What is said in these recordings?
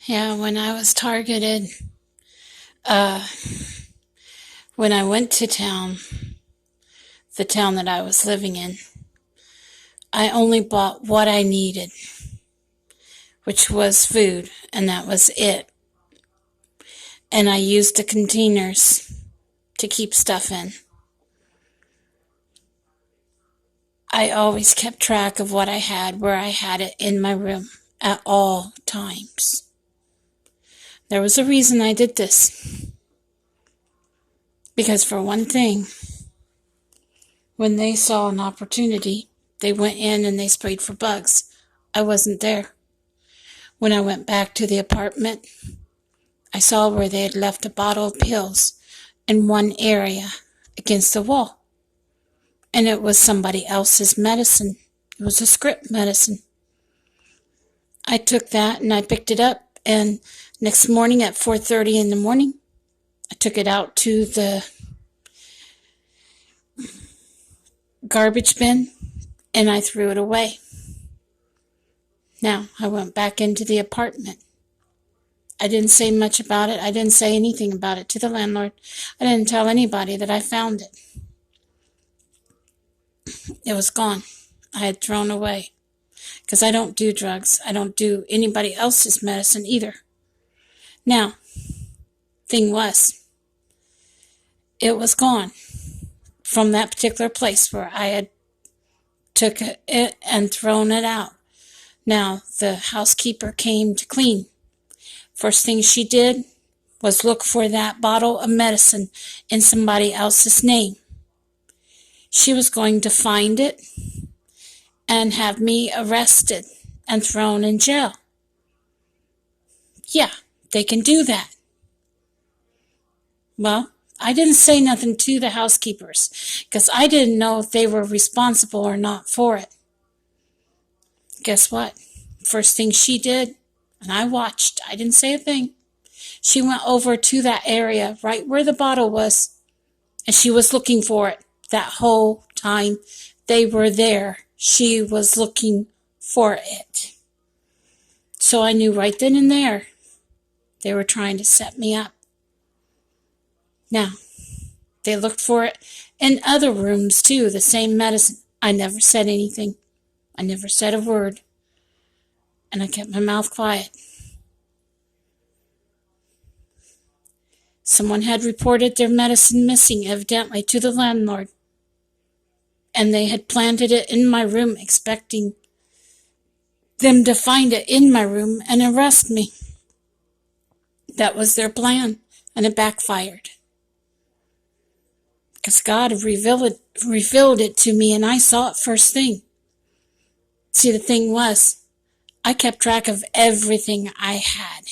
Yeah, when I was targeted, uh, when I went to town, the town that I was living in, I only bought what I needed, which was food, and that was it. And I used the containers to keep stuff in. I always kept track of what I had, where I had it in my room at all times. There was a reason I did this. Because for one thing, when they saw an opportunity, they went in and they sprayed for bugs. I wasn't there. When I went back to the apartment, I saw where they had left a bottle of pills in one area against the wall. And it was somebody else's medicine. It was a script medicine. I took that and I picked it up, and next morning at 4:30 in the morning, I took it out to the garbage bin and I threw it away. Now, I went back into the apartment. I didn't say much about it. I didn't say anything about it to the landlord. I didn't tell anybody that I found it. It was gone. I had thrown away. Because I don't do drugs. I don't do anybody else's medicine either. Now, thing was, it was gone from that particular place where I had took it and thrown it out. Now, the housekeeper came to clean. First thing she did was look for that bottle of medicine in somebody else's name. She was going to find it and have me arrested and thrown in jail. Yeah, they can do that. Well, I didn't say nothing to the housekeepers because I didn't know if they were responsible or not for it. Guess what? First thing she did, and I watched, I didn't say a thing. She went over to that area right where the bottle was, and she was looking for it that whole time they were there. She was looking for it. So I knew right then and there they were trying to set me up. Now, they looked for it in other rooms too, the same medicine. I never said anything. I never said a word. And I kept my mouth quiet. Someone had reported their medicine missing, evidently, to the landlord. And they had planted it in my room, expecting them to find it in my room and arrest me. That was their plan, and it backfired. Because God revealed it to me, and I saw it first thing. See, the thing was, I kept track of everything I had,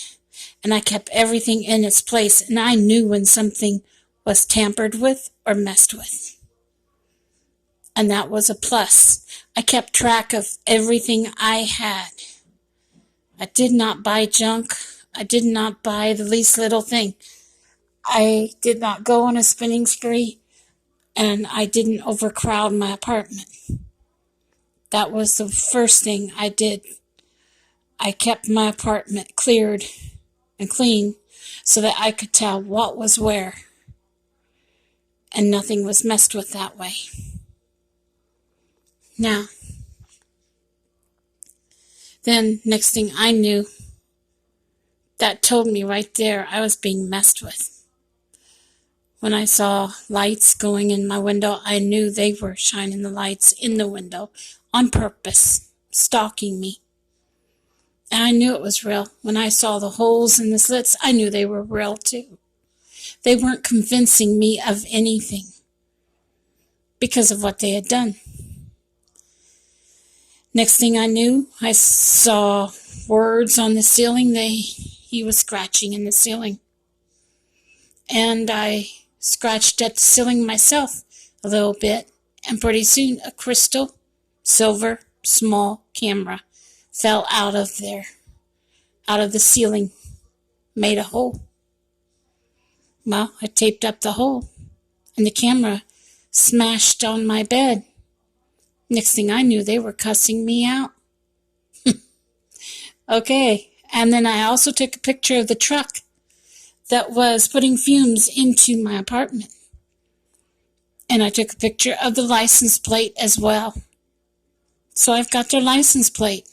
and I kept everything in its place, and I knew when something was tampered with or messed with. And that was a plus. I kept track of everything I had. I did not buy junk. I did not buy the least little thing. I did not go on a spending spree, and I didn't overcrowd my apartment. That was the first thing I did. I kept my apartment cleared and clean so that I could tell what was where, and nothing was messed with that way. Now, then next thing I knew, that told me right there I was being messed with. When I saw lights going in my window, I knew they were shining the lights in the window on purpose, stalking me. And I knew it was real. When I saw the holes in the slits, I knew they were real too. They weren't convincing me of anything because of what they had done. Next thing I knew, I saw words on the ceiling. He was scratching in the ceiling. And I scratched at the ceiling myself a little bit, and pretty soon a crystal, silver, small camera fell out of there, out of the ceiling, made a hole. Well, I taped up the hole, and the camera smashed on my bed. Next thing I knew, they were cussing me out. Okay, And then I also took a picture of the truck that was putting fumes into my apartment. And I took a picture of the license plate as well. So I've got their license plate.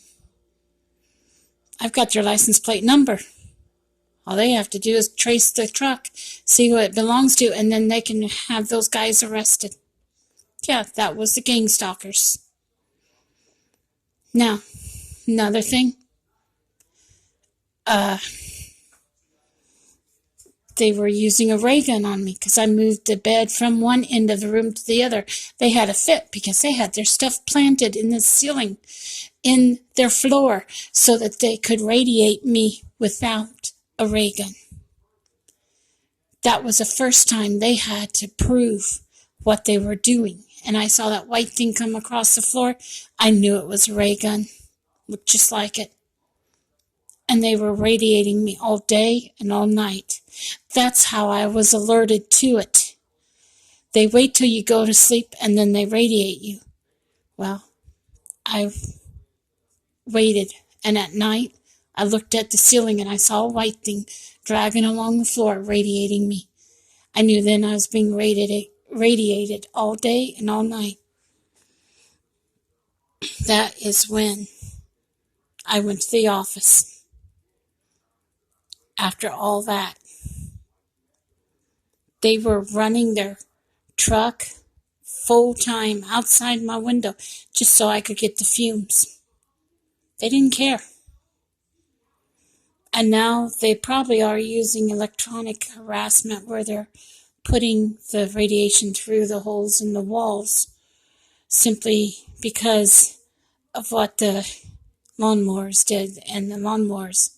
I've got their license plate number. All they have to do is trace the truck, see what it belongs to, and then they can have those guys arrested. Yeah, that was the gang stalkers. Now, another thing. They were using a ray gun on me because I moved the bed from one end of the room to the other. They had a fit because they had their stuff planted in the ceiling, in their floor, so that they could radiate me without a ray gun. That was the first time they had to prove what they were doing. And I saw that white thing come across the floor. I knew it was a ray gun. Looked just like it. And they were radiating me all day and all night. That's how I was alerted to it. They wait till you go to sleep and then they radiate you. Well, I waited, and at night I looked at the ceiling and I saw a white thing dragging along the floor, radiating me. I knew then I was being radiated all day and all night. That is when I went to the office. After all that, they were running their truck full time outside my window just so I could get the fumes. They didn't care. And now they probably are using electronic harassment where they're putting the radiation through the holes in the walls simply because of what the lawnmowers did. And the lawnmowers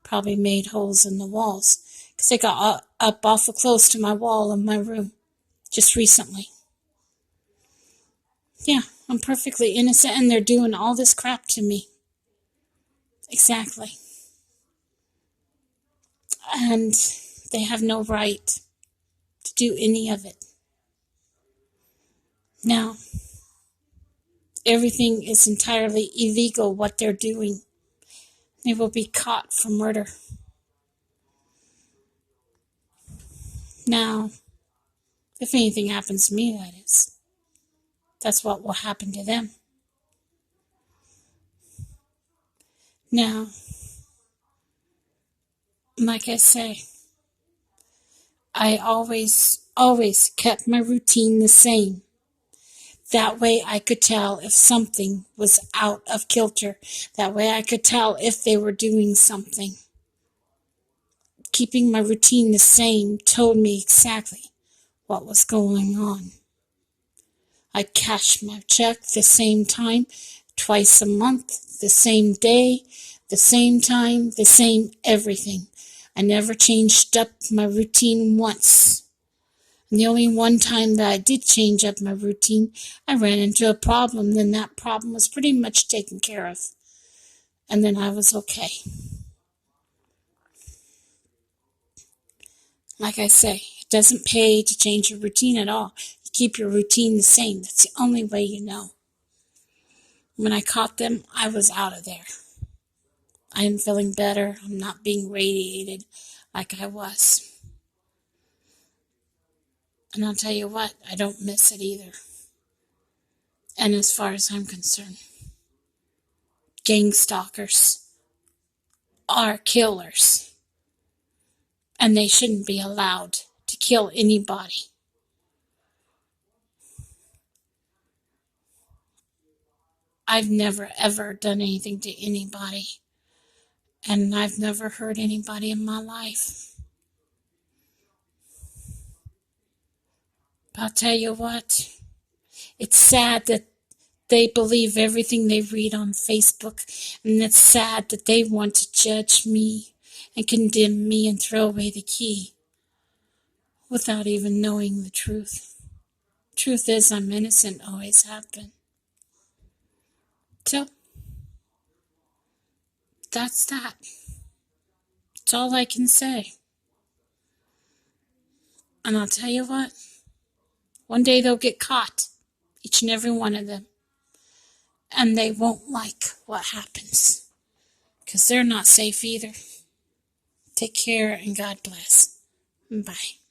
probably made holes in the walls because they got up awful close to my wall in my room just recently. Yeah, I'm perfectly innocent and they're doing all this crap to me. Exactly. And they have no right to do any of it. Now, everything is entirely illegal what they're doing. They will be caught for murder. Now, if anything happens to me, that is, that's what will happen to them. Now, like I say, I always kept my routine the same. That way I could tell if something was out of kilter. That way I could tell if they were doing something. Keeping my routine the same told me exactly what was going on. I cashed my check the same time, twice a month, the same day, the same time, the same everything. I never changed up my routine once. And the only one time that I did change up my routine, I ran into a problem. Then that problem was pretty much taken care of. And then I was okay. Like I say, it doesn't pay to change your routine at all. You keep your routine the same. That's the only way you know. When I caught them, I was out of there. I am feeling better. I'm not being radiated like I was. And I'll tell you what, I don't miss it either. And as far as I'm concerned, gang stalkers are killers. And they shouldn't be allowed to kill anybody. I've never ever done anything to anybody. And I've never hurt anybody in my life. But I'll tell you what, it's sad that they believe everything they read on Facebook, and it's sad that they want to judge me and condemn me and throw away the key without even knowing the truth. Truth is, I'm innocent, always have been. So, that's that. That's all I can say. And I'll tell you what, one day they'll get caught, each and every one of them. And they won't like what happens. because they're not safe either. Take care and God bless. Bye.